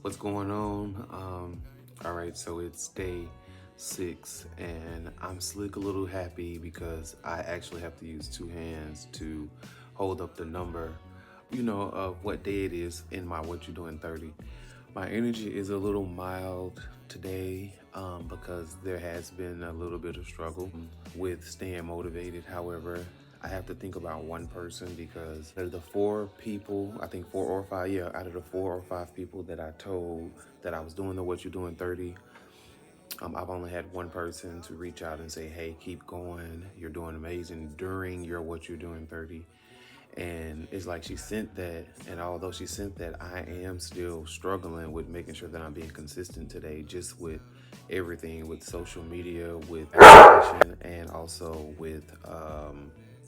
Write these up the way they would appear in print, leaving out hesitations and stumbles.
What's going on? All right, so it's day 6, and I'm slick a little happy because I actually have to use 2 hands to hold up the number, of what day it is in my What You Doing 30. My energy is a little mild today because there has been a little bit of struggle with staying motivated. However, I have to think about one person because out of the 4 people, I think 4 or 5, yeah, out of the 4 or 5 people that I told that I was doing the What You Doing 30, I've only had one person to reach out and say, hey, keep going. You're doing amazing during your What You're Doing 30. And it's like she sent that, and although she sent that, I am still struggling with making sure that I'm being consistent today, just with everything, with social media, with application, and also with,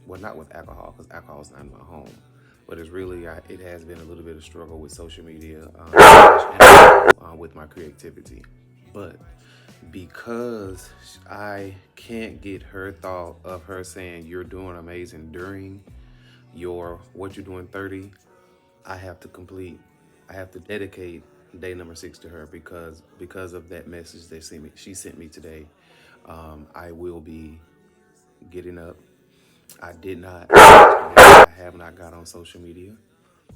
well, not with alcohol, because alcohol is not in my home. But it's really, it has been a little bit of struggle with social media and with my creativity. But because I can't get her thought of her saying you're doing amazing during your What You're Doing 30, I have to dedicate day number 6 to her because of that message that she sent me today. I will be getting up. I have not got on social media,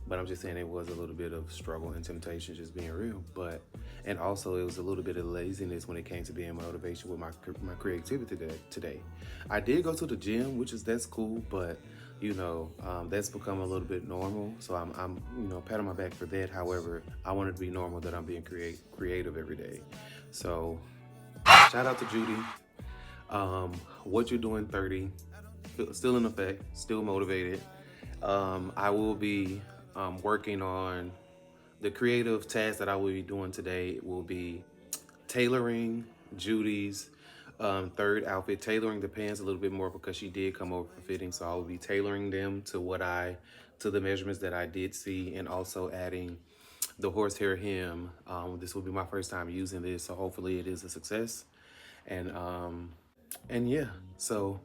but I'm just saying it was a little bit of struggle and temptation, just being real. And also it was a little bit of laziness when it came to being motivation with my creativity today. I did go to the gym, that's cool, but that's become a little bit normal. So I'm patting my back for that. However, I want it to be normal that I'm being creative every day. So shout out to Judy. What You're Doing 30, still in effect, still motivated. I will be working on the creative task that I will be doing today. Will be tailoring Judy's third outfit, tailoring the pants a little bit more because she did come over for fitting. So I will be tailoring them to the measurements that I did see, and also adding the horsehair hem. This will be my first time using this, so hopefully it is a success. And yeah, so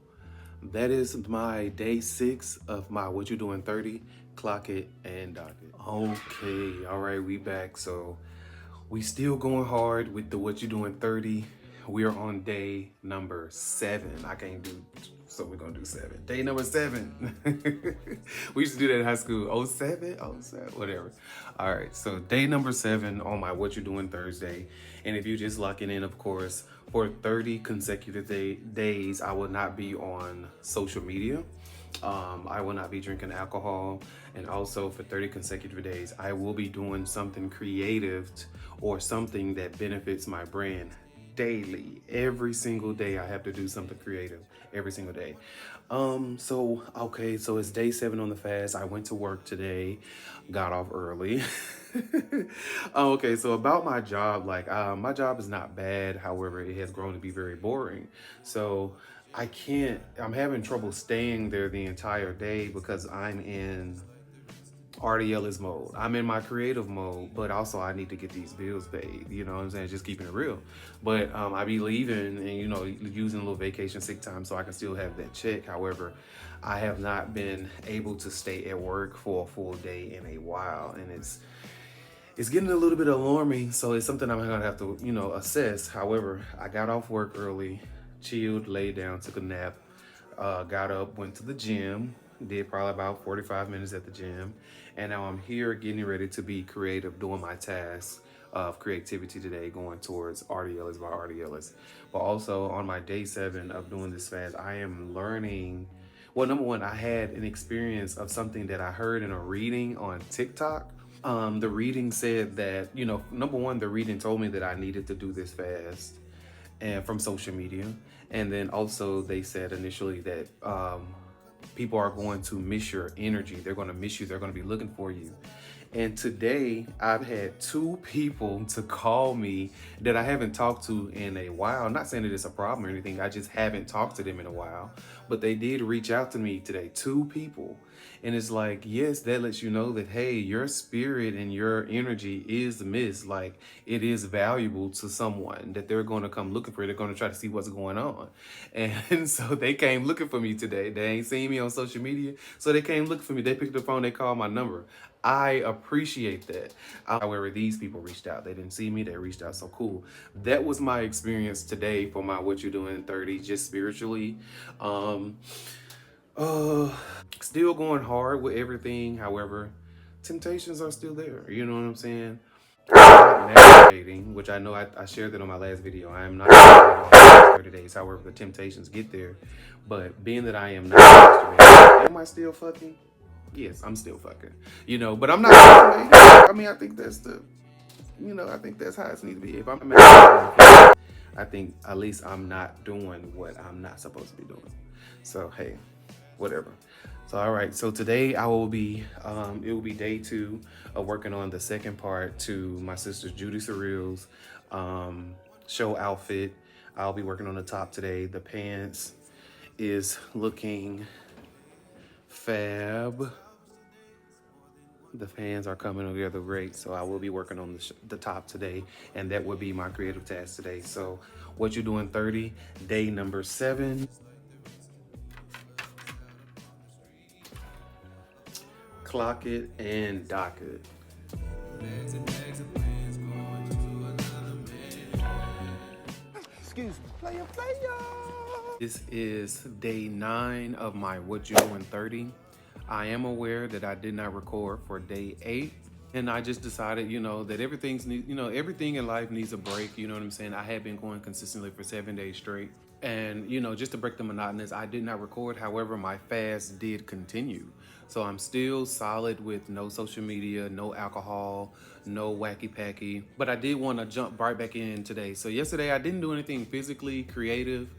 that is my day 6 of my What You Doing 30. Clock it and dock it. Okay, all right, we back. So we still going hard with the What You Doing 30. We are on day number 7. I can't do, so we're gonna do 7. Day number 7. We used to do that in high school. Oh seven, whatever. All right, so day number 7 on my What You Doing Thursday. And if you're just locking in, of course, for 30 consecutive days, I will not be on social media. I will not be drinking alcohol. And also for 30 consecutive days, I will be doing something creative or something that benefits my brand daily. Every single day I have to do something creative every single day. So it's day 7 on the fast. I went to work today, got off early. Okay, so about my job, my job is not bad. However, it has grown to be very boring. So I'm having trouble staying there the entire day because I'm in ARTIE ELLIS mode. I'm in my creative mode, but also I need to get these bills paid. You know what I'm saying? Just keeping it real. But I be leaving and, using a little vacation sick time so I can still have that check. However, I have not been able to stay at work for a full day in a while. And it's getting a little bit alarming. So it's something I'm gonna have to, assess. However, I got off work early, chilled, laid down, took a nap, got up, went to the gym, did probably about 45 minutes at the gym, and now I'm here getting ready to be creative, doing my tasks of creativity today, going towards ARTIE ELLIS by ARTIE ELLIS. But also on my day 7 of doing this fast, I am learning. Well, number one, I had an experience of something that I heard in a reading on TikTok. The reading said that, number one, the reading told me that I needed to do this fast and from social media. And then also they said initially that people are going to miss your energy. They're going to miss you. They're going to be looking for you. And today I've had 2 people to call me that I haven't talked to in a while. I'm not saying that it's a problem or anything. I just haven't talked to them in a while. But they did reach out to me today, 2 people. And it's like, yes, that lets you know that, hey, your spirit and your energy is missed. Like, it is valuable to someone that they're going to come looking for. They're going to try to see what's going on. And so they came looking for me today. They ain't seen me on social media. So they came looking for me. They picked up the phone. They called my number. I appreciate that. However, these people reached out. They didn't see me. They reached out. So cool. That was my experience today for my What You're Doing 30, just spiritually. Uh, Still going hard with everything. However, temptations are still there. You know what I'm saying? I'm not masturbating, which I know I shared that on my last video. I am not masturbating 30 days. However, the temptations get there. But being that I am not masturbating, am I still fucking? Yes, I'm still fucking. You know, but I'm not masturbating. I mean, I think that's the, you know, I think that's how it's need to be. If I'm masturbating, I think at least I'm not doing what I'm not supposed to be doing. So, hey, whatever. So, all right. So today I will be, it will be day 2 of working on the second part to my sister Judy Surreal's show outfit. I'll be working on the top today. The pants is looking fab. The fans are coming together great, so I will be working on the top today, and that would be my creative task today. So, What You're Doing 30, day number 7. Clock it and dock it. Excuse me, player. This is day 9 of my What You're Doing 30. I am aware that I did not record for day 8. And I just decided, you know, that everything in life needs a break. You know what I'm saying? I had been going consistently for 7 days straight. And, you know, just to break the monotonous, I did not record. However, my fast did continue. So I'm still solid with no social media, no alcohol, no wacky packy. But I did want to jump right back in today. So yesterday I didn't do anything physically creative.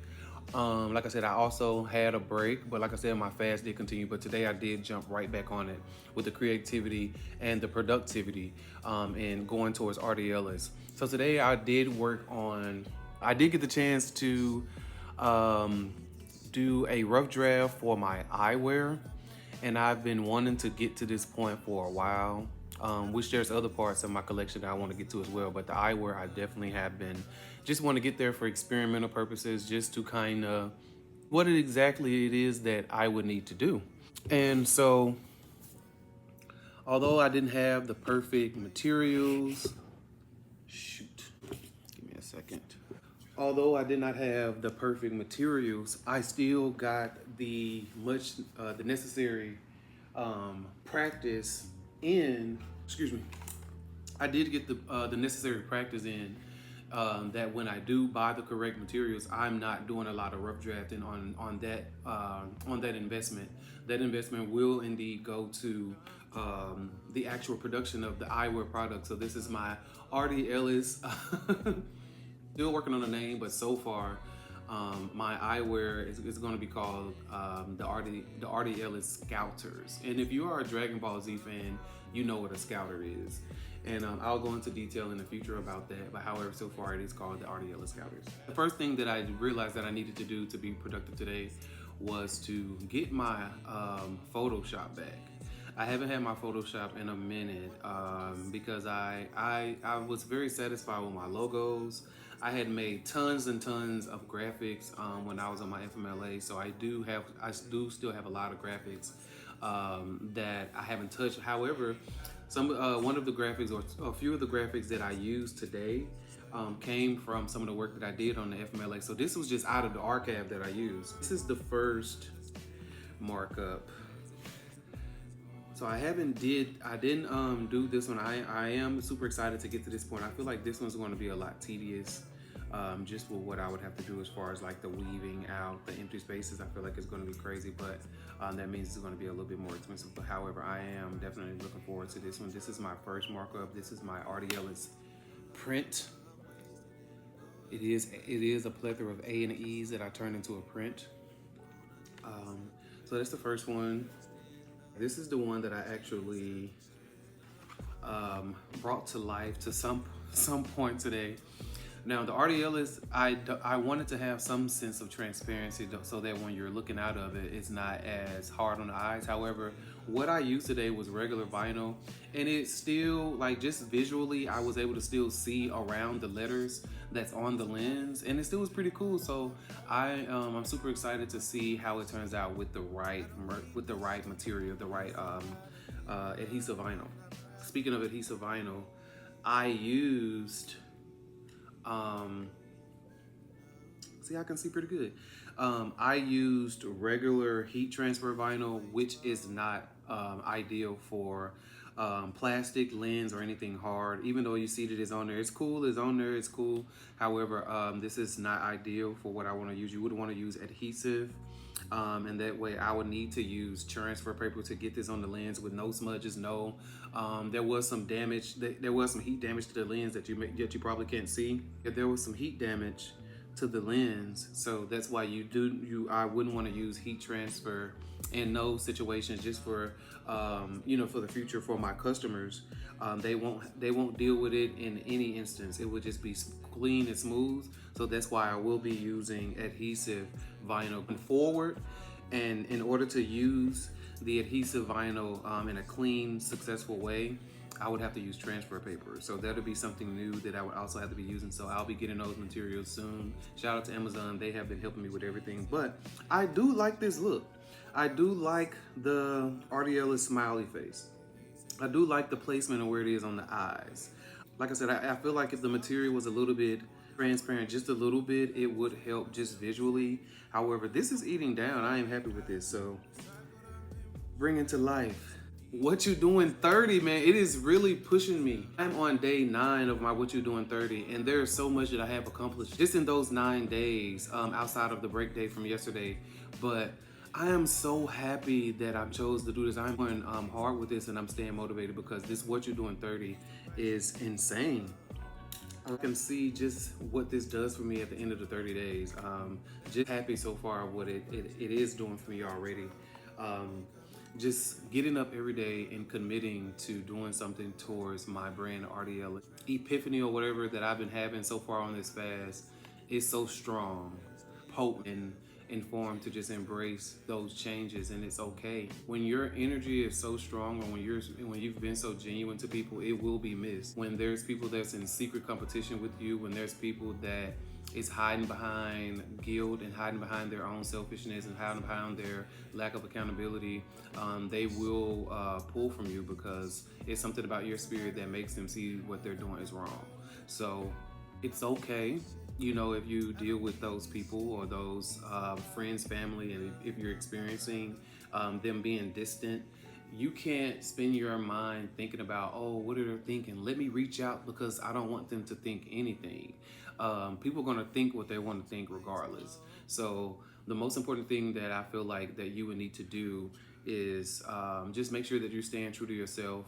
Like I said, I also had a break, but like I said, my fast did continue. But today I did jump right back on it with the creativity and the productivity and going towards ARTIE ELLIS. So today I did get the chance to do a rough draft for my eyewear. And I've been wanting to get to this point for a while, which there's other parts of my collection that I want to get to as well. But the eyewear, I definitely have been, just want to get there for experimental purposes, just to kind of what exactly it is that I would need to do. And so, although I didn't have the perfect materials, give me a second. Although I did not have the perfect materials, I still got the necessary practice in. Excuse me. I did get the necessary practice in. That when I do buy the correct materials, I'm not doing a lot of rough drafting on that investment. That investment will indeed go to the actual production of the eyewear product. So this is my ARTIE ELLIS. Still working on the name, but so far, my eyewear is going to be called the ARTIE ELLIS Scouters. And if you are a Dragon Ball Z fan, you know what a scouter is. And I'll go into detail in the future about that. But however, so far it is called the ARTIE ELLIS Scouters. The first thing that I realized that I needed to do to be productive today was to get my Photoshop back. I haven't had my Photoshop in a minute because I was very satisfied with my logos. I had made tons and tons of graphics when I was on my FMLA, so I do still have a lot of graphics that I haven't touched. However, one of the graphics or a few of the graphics that I used today came from some of the work that I did on the FMLA. So this was just out of the archive that I used. This is the first markup. So I didn't do this one. I am super excited to get to this point. I feel like this one's going to be a lot tedious, just with what I would have to do as far as like the weaving out the empty spaces. I feel like it's going to be crazy, but that means it's going to be a little bit more expensive. But however, I am definitely looking forward to this one. This is my first markup. This is my ARTIE ELLIS print. It is a plethora of A and E's that I turned into a print. So that's the first one. This is the one that I actually brought to life to some point today. Now the ARTIE ELLIS, I wanted to have some sense of transparency so that when you're looking out of it, it's not as hard on the eyes. However, what I used today was regular vinyl, and it's still like just visually, I was able to still see around the letters that's on the lens, and it still was pretty cool. So I'm super excited to see how it turns out with the right material, the right adhesive vinyl. Speaking of adhesive vinyl, I used see, I can see pretty good. I used regular heat transfer vinyl, which is not ideal for plastic lens or anything hard. Even though you see that it's on there, it's cool, it's on there, it's cool. However, this is not ideal for what I want to use. You would want to use adhesive. And that way I would need to use transfer paper to get this on the lens with no smudges. No, there was some damage. There was some heat damage to the lens that you probably can't see. If there was some heat damage to the lens, so that's why I wouldn't want to use heat transfer in no situations. Just for for the future for my customers, they won't deal with it in any instance. It would just be clean and smooth. So that's why I will be using adhesive vinyl going forward. And in order to use the adhesive vinyl in a clean, successful way, I would have to use transfer paper. So that'll be something new that I would also have to be using. So I'll be getting those materials soon. Shout out to Amazon. They have been helping me with everything. But I do like this look. I do like the ARTIE ELLIS smiley face. I do like the placement of where it is on the eyes. Like I said, I feel like if the material was a little bit transparent, just a little bit, it would help just visually. However, this is eating down. I am happy with this. So bringing to life What You Doing 30, man, it is really pushing me. I'm on day 9 of my What You Doing 30, and there's so much that I have accomplished just in those 9 days, outside of the break day from yesterday. But I am so happy that I chose to do this. I'm going hard with this, and I'm staying motivated because this What You Doing 30 is insane. I can see just what this does for me at the end of the 30 days. Just happy so far what it is doing for me already. Just getting up every day and committing to doing something towards my brand, ARTIE ELLIS. Epiphany or whatever that I've been having so far on this fast is so strong, potent, and informed to just embrace those changes, and it's okay. When your energy is so strong, or when you've been so genuine to people, it will be missed. When there's people that's in secret competition with you, when there's people that is hiding behind guilt and hiding behind their own selfishness and hiding behind their lack of accountability, they will pull from you because it's something about your spirit that makes them see what they're doing is wrong. So it's okay, you know, if you deal with those people or those friends, family, and if you're experiencing them being distant, you can't spend your mind thinking about, oh, what are they thinking? Let me reach out because I don't want them to think anything. People are going to think what they want to think regardless. So the most important thing that I feel like that you would need to do is just make sure that you're staying true to yourself.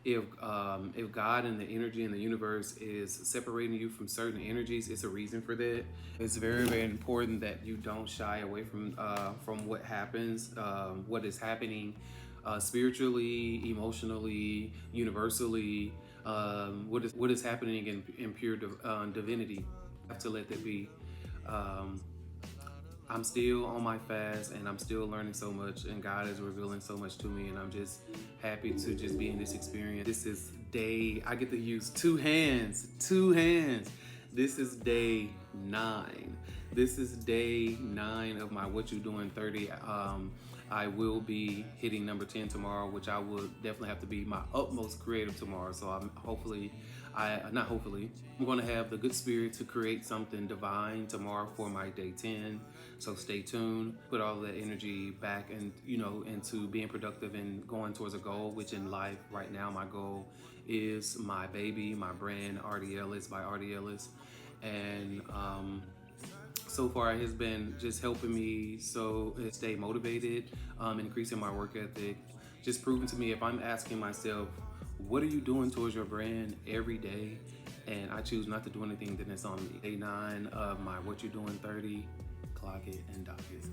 If God and the energy in the universe is separating you from certain energies, it's a reason for that. It's very, very important that you don't shy away from what happens, what is happening spiritually, emotionally, universally, what is happening in pure divinity. You have to let that be. I'm still on my fast and I'm still learning so much, and God is revealing so much to me, and I'm just happy to just be in this experience. This is I get to use two hands. This is day 9. This is day 9 of my What You Doing 30. I will be hitting number 10 tomorrow, which I will definitely have to be my utmost creative tomorrow. So I'm going to have the good spirit to create something divine tomorrow for my day 10. So stay tuned. Put all that energy back and into being productive and going towards a goal, which in life right now my goal is my baby, my brand, ARTIE ELLIS by ARTIE ELLIS. And so far it has been just helping me stay motivated, increasing my work ethic, just proving to me if I'm asking myself, what are you doing towards your brand every day? And I choose not to do anything, then it's on me. Day 9 of my What You Doing 30, clock it and dock it.